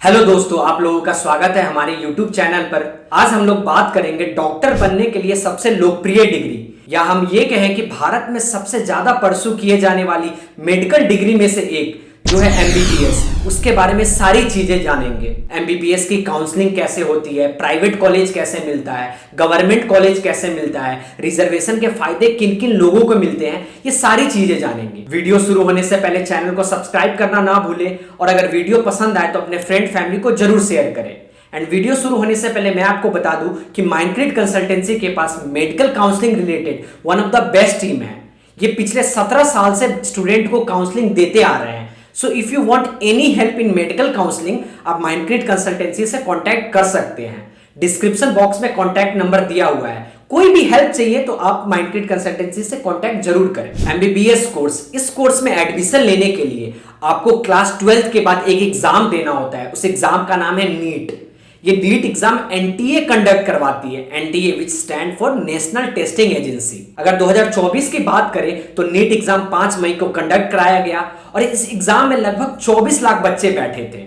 Hello दोस्तों, आप लोगों का स्वागत है हमारे YouTube चैनल पर। आज हम लोग बात करेंगे डॉक्टर बनने के लिए सबसे लोकप्रिय डिग्री, या हम ये कहें कि भारत में सबसे ज्यादा परसू किए जाने वाली मेडिकल डिग्री में से एक जो है एमबीबीएस। उसके बारे में सारी चीजें जानेंगे। एमबीबीएस की काउंसलिंग कैसे होती है, प्राइवेट कॉलेज कैसे मिलता है, गवर्नमेंट कॉलेज कैसे मिलता है, रिजर्वेशन के फायदे किन किन लोगों को मिलते हैं, ये सारी चीजें जानेंगे। वीडियो शुरू होने से पहले चैनल को सब्सक्राइब करना ना भूलें, और अगर वीडियो पसंद आए तो अपने फ्रेंड फैमिली को जरूर शेयर करें। एंड वीडियो शुरू होने से पहले मैं आपको बता दूं कि माइंडक्रिएट कंसल्टेंसी के पास medical counselling related one of the best team है। ये पिछले 17 साल से स्टूडेंट को काउंसलिंग देते आ रहे हैं। So if you want any help in medical counselling, आप माइंडक्रिएट कंसल्टेंसी से कांटेक्ट कर सकते हैं। डिस्क्रिप्शन बॉक्स में कांटेक्ट नंबर दिया हुआ है। कोई भी हेल्प चाहिए तो आप माइंडक्रिएट कंसल्टेंसी से कांटेक्ट जरूर करें। एमबीबीएस कोर्स, इस कोर्स में एडमिशन लेने के लिए आपको क्लास 12 के बाद एक एग्जाम देना होता है। उस एग्जाम का नाम है नीट। ये नीट एग्जाम एनटीए कंडक्ट करवाती है। NTA which stand for national testing agency. अगर 2024 की बात करें तो नीट एग्जाम 5 मई को कंडक्ट कराया गया और इस एग्जाम में लगभग 24 लाख बच्चे बैठे थे।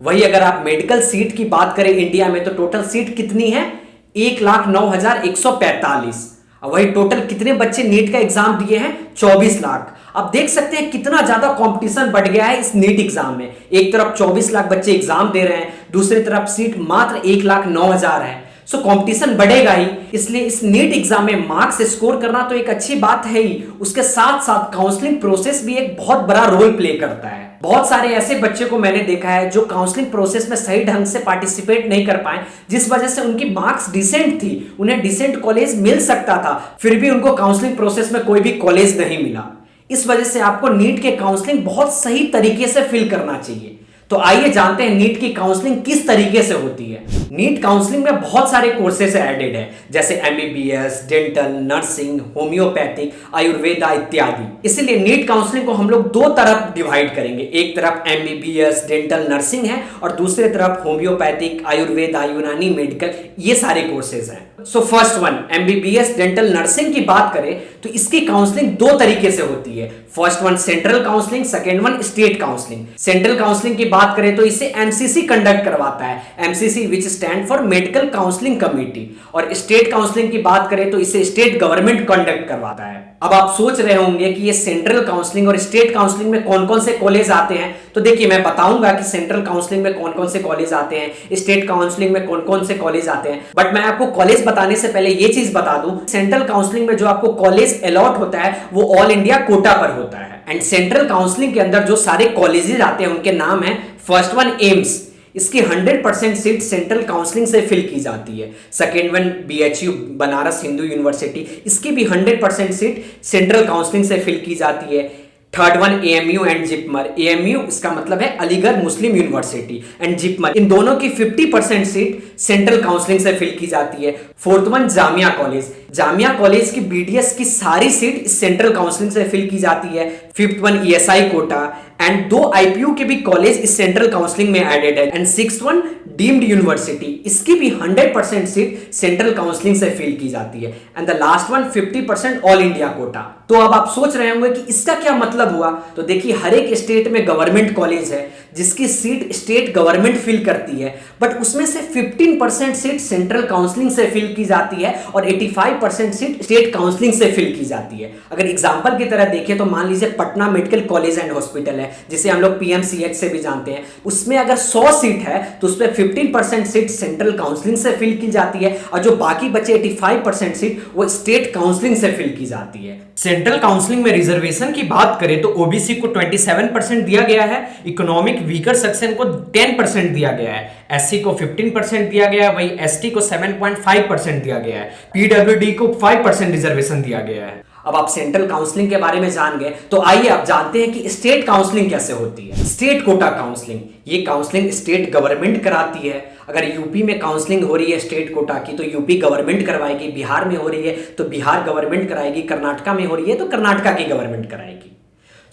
वही अगर आप मेडिकल सीट की बात करें इंडिया में, तो टोटल सीट कितनी है? 1,09,145। वही टोटल कितने बच्चे नीट का एग्जाम दिए हैं? 24 लाख। अब देख सकते हैं कितना ज्यादा कंपटीशन बढ़ गया है इस नीट एग्जाम में। एक तरफ 24 लाख बच्चे एग्जाम दे रहे हैं, दूसरी तरफ सीट मात्र 1,09,000 है। सो कंपटीशन बढ़ेगा ही, इसलिए इस नीट एग्जाम में मार्क्स स्कोर करना तो एक अच्छी बात है ही, उसके साथ साथ काउंसलिंग प्रोसेस भी एक बहुत बड़ा रोल प्ले करता है। बहुत सारे ऐसे बच्चे को मैंने देखा है जो काउंसलिंग प्रोसेस में सही ढंग से पार्टिसिपेट नहीं कर पाए, जिस वजह से उनकी मार्क्स डिसेंट थी, उन्हें डिसेंट कॉलेज मिल सकता था, फिर भी उनको काउंसलिंग प्रोसेस में कोई भी कॉलेज नहीं मिला। इस वजह से आपको नीट के काउंसलिंग बहुत सही तरीके से फिल करना चाहिए। तो आइए जानते हैं नीट की काउंसलिंग किस तरीके से होती है। नीट काउंसलिंग में बहुत सारे कोर्सेस एडेड है, जैसे MBBS, dental, nursing, homeopathic, Ayurveda इत्यादि। इसलिए नीट काउंसलिंग को हम लोग दो तरफ डिवाइड करेंगे। एक तरफ एमबीबीएस, डेंटल, नर्सिंग है, और दूसरे तरफ होम्योपैथिक, आयुर्वेदा, यूनानी मेडिकल, ये सारे कोर्सेज हैं। So first one, MBBS dental nursing की बात करें तो इसकी काउंसलिंग दो तरीके से होती है। First one central counselling, second one state counselling. Central counselling की बात करें तो इसे एमसीसी कंडक्ट करवाता है, MCC which stand for medical counselling committee. और स्टेट काउंसलिंग की बात करें तो इसे स्टेट गवर्नमेंट कंडक्ट करवाता है। अब आप सोच रहे होंगे कि ये सेंट्रल काउंसलिंग और स्टेट काउंसलिंग में कौन कौन से कॉलेज आते हैं। तो देखिए, मैं बताऊंगा कि सेंट्रल काउंसलिंग में कौन कौन से कॉलेज आते हैं, स्टेट काउंसलिंग में कौन कौन से कॉलेज आते हैं। बट मैं आपको कॉलेज बताने से पहले ये चीज बता दूं, सेंट्रल काउंसलिंग में जो आपको कॉलेज अलॉट होता है वो ऑल इंडिया कोटा पर होता है। एंड सेंट्रल काउंसलिंग के अंदर जो सारे कॉलेजेस आते हैं उनके नाम है, फर्स्ट वन एम्स, इसकी 100% सीट सेंट्रल काउंसलिंग से फिल की जाती है। Second one BHU, Banaras Hindu university, इसकी भी 100% सीट सेंट्रल काउंसलिंग से फिल की जाती है। Third one AMU and JIPMER. AMU इसका मतलब है अलीगढ़ मुस्लिम यूनिवर्सिटी, एंड जिपमर, इन दोनों की 50% सीट सेंट्रल काउंसलिंग से फिल की जाती है। Fourth one Jamia college. Jamia college की बीडीएस की सारी सीट सेंट्रल काउंसलिंग से फिल की जाती है। Fifth one ESI quota, and 2 IPU के भी कॉलेज इस सेंट्रल काउंसलिंग में एडेड है। And sixth one deemed university, इसकी भी 100% सीट सेंट्रल काउंसलिंग से फिल की जाती है। And the last one 50% all India quota. तो अब आप सोच रहे होंगे कि इसका क्या मतलब हुआ। तो देखिए, हर एक स्टेट में गवर्नमेंट कॉलेज है जिसकी सीट स्टेट गवर्नमेंट फिल करती है, बट उसमें से 15% सीट सेंट्रल काउंसलिंग से फिल की जाती है और 85% सीट स्टेट काउंसलिंग से फिल की जाती है। अगर एग्जांपल की तरह देखें तो मान लीजिए Patna medical college and hospital है, जिसे हम लोग पीएमसीएच से भी जानते हैं। उसमें अगर 100 सीट है तो उसमें 15% सीट सेंट्रल काउंसलिंग से फिल की जाती है, और जो बाकी बचे 85% सीट वो स्टेट काउंसलिंग से फिल की जाती है। सेंट्रल काउंसलिंग में रिजर्वेशन की बात करें तो ओबीसी को 27% दिया गया है, इकोनॉमिक वीकर सेक्शन को 10% दिया गया है, एससी को 15% दिया गया है, वही एसटी को 7.5% दिया गया है, पीडब्ल्यूडी को 5% रिजर्वेशन दिया गया है। अब आप सेंट्रल काउंसलिंग के बारे में जान गए, तो आइए आप जानते हैं कि स्टेट काउंसलिंग कैसे होती है। स्टेट कोटा काउंसलिंग, ये काउंसलिंग स्टेट गवर्नमेंट कराती है। अगर यूपी में काउंसलिंग हो रही है स्टेट कोटा की तो यूपी गवर्नमेंट करवाएगी, बिहार में हो रही है तो बिहार गवर्नमेंट कराएगी, कर्नाटका में हो रही है तो कर्नाटका की गवर्नमेंट कराएगी।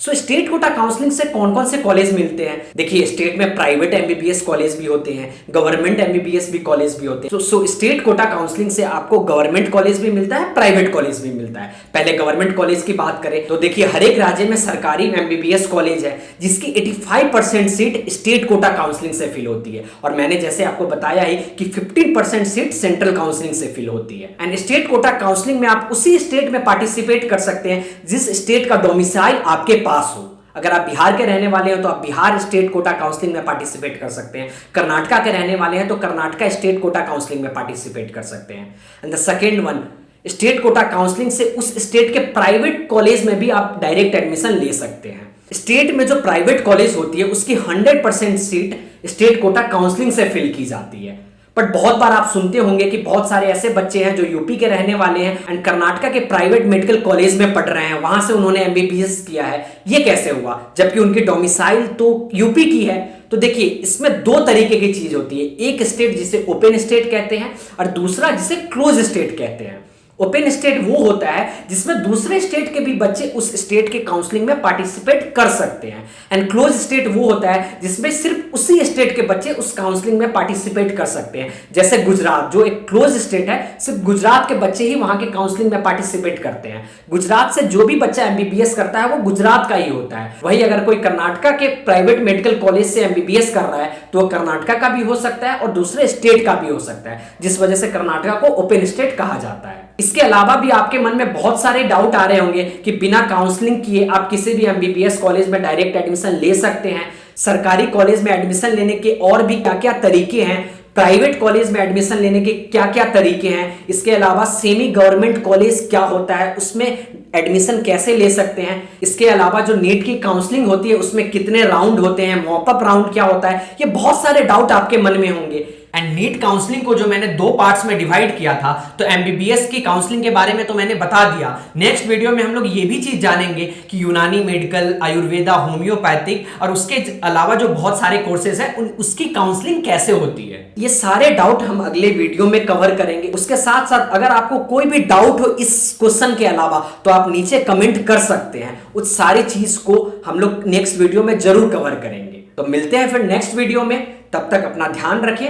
सो स्टेट कोटा काउंसलिंग से कौन कौन से कॉलेज मिलते हैं? देखिए, स्टेट में प्राइवेट एमबीबीएस कॉलेज भी होते हैं, गवर्नमेंट एमबीबीएस भी कॉलेज भी होते हैं। सो स्टेट कोटा काउंसलिंग से आपको गवर्नमेंट कॉलेज भी मिलता है, प्राइवेट कॉलेज भी मिलता है। पहले गवर्नमेंट कॉलेज की बात करें तो देखिए, हर एक राज्य में सरकारी एमबीबीएस कॉलेज है जिसकी 85% सीट स्टेट कोटा काउंसलिंग से फिल होती है, और मैंने जैसे आपको बताया ही कि 15% सीट सेंट्रल काउंसलिंग से फिल होती है। एंड स्टेट कोटा काउंसलिंग में आप उसी स्टेट में पार्टिसिपेट कर सकते हैं जिस स्टेट का डोमिसाइल आपके पास हो। अगर आप बिहार के रहने वाले हो तो आप बिहार स्टेट कोटा काउंसलिंग में पार्टिसिपेट कर सकते हैं। कर्नाटका के रहने वाले हैं तो कर्नाटका स्टेट कोटा काउंसलिंग में पार्टिसिपेट कर सकते हैं। And the second one, state quota counselling से उस स्टेट के प्राइवेट कॉलेज में भी आप डायरेक्ट एडमिशन ले सकते हैं। स्टेट में जो प्राइवेट कॉलेज होती है उसकी 100% सीट स्टेट कोटा काउंसलिंग से फिल की जाती है। बट बहुत बार आप सुनते होंगे कि बहुत सारे ऐसे बच्चे हैं जो यूपी के रहने वाले हैं एंड कर्नाटका के प्राइवेट मेडिकल कॉलेज में पढ़ रहे हैं, वहां से उन्होंने एमबीबीएस किया है। ये कैसे हुआ जबकि उनकी डोमिसाइल तो यूपी की है? तो देखिए, इसमें दो तरीके की चीज होती है, एक स्टेट जिसे ओपन स्टेट कहते हैं और दूसरा जिसे क्लोज स्टेट कहते हैं। ओपन स्टेट वो होता है जिसमें दूसरे स्टेट के भी बच्चे उस स्टेट के काउंसलिंग में पार्टिसिपेट कर सकते हैं, एंड क्लोज स्टेट वो होता है जिसमें सिर्फ उसी स्टेट के बच्चे उस काउंसलिंग में पार्टिसिपेट कर सकते हैं। जैसे गुजरात जो एक क्लोज स्टेट है, सिर्फ गुजरात के बच्चे ही वहां के काउंसलिंग में पार्टिसिपेट करते हैं। गुजरात से जो भी बच्चा एमबीबीएस करता है वो गुजरात का ही होता है। वही अगर कोई कर्नाटका के प्राइवेट मेडिकल कॉलेज से एमबीबीएस कर रहा है तो वो कर्नाटका का भी हो सकता है और दूसरे स्टेट का भी हो सकता है, जिस वजह से कर्नाटका को ओपन स्टेट कहा जाता है। इसके अलावा भी आपके मन में बहुत सारे डाउट आ रहे होंगे कि बिना काउंसलिंग किए आप किसी भी एमबीबीएस कॉलेज में डायरेक्ट एडमिशन ले सकते हैं। सरकारी कॉलेज में एडमिशन लेने के और भी क्या क्या तरीके हैं, प्राइवेट कॉलेज में एडमिशन लेने के क्या क्या तरीके हैं, इसके अलावा सेमी गवर्नमेंट कॉलेज क्या होता है, उसमें एडमिशन कैसे ले सकते हैं, इसके अलावा जो नीट की काउंसलिंग होती है उसमें कितने राउंड होते हैं, मॉपअप राउंड क्या होता है, ये बहुत सारे डाउट आपके मन में होंगे। एंड नीट काउंसलिंग को जो मैंने दो पार्ट्स में डिवाइड किया था, तो एमबीबीएस की काउंसलिंग के बारे में तो मैंने बता दिया। नेक्स्ट वीडियो में हम लोग ये भी चीज जानेंगे कि यूनानी मेडिकल, आयुर्वेदा, होम्योपैथिक और उसके अलावा जो बहुत सारे कोर्सेज हैं उसकी काउंसलिंग कैसे होती है। ये सारे डाउट हम अगले वीडियो में कवर करेंगे। उसके साथ साथ अगर आपको कोई भी डाउट हो इस क्वेश्चन के अलावा तो आप नीचे कमेंट कर सकते हैं, उस सारी चीज को हम लोग नेक्स्ट वीडियो में जरूर कवर करेंगे। तो मिलते हैं फिर नेक्स्ट वीडियो में, तब तक अपना ध्यान रखें।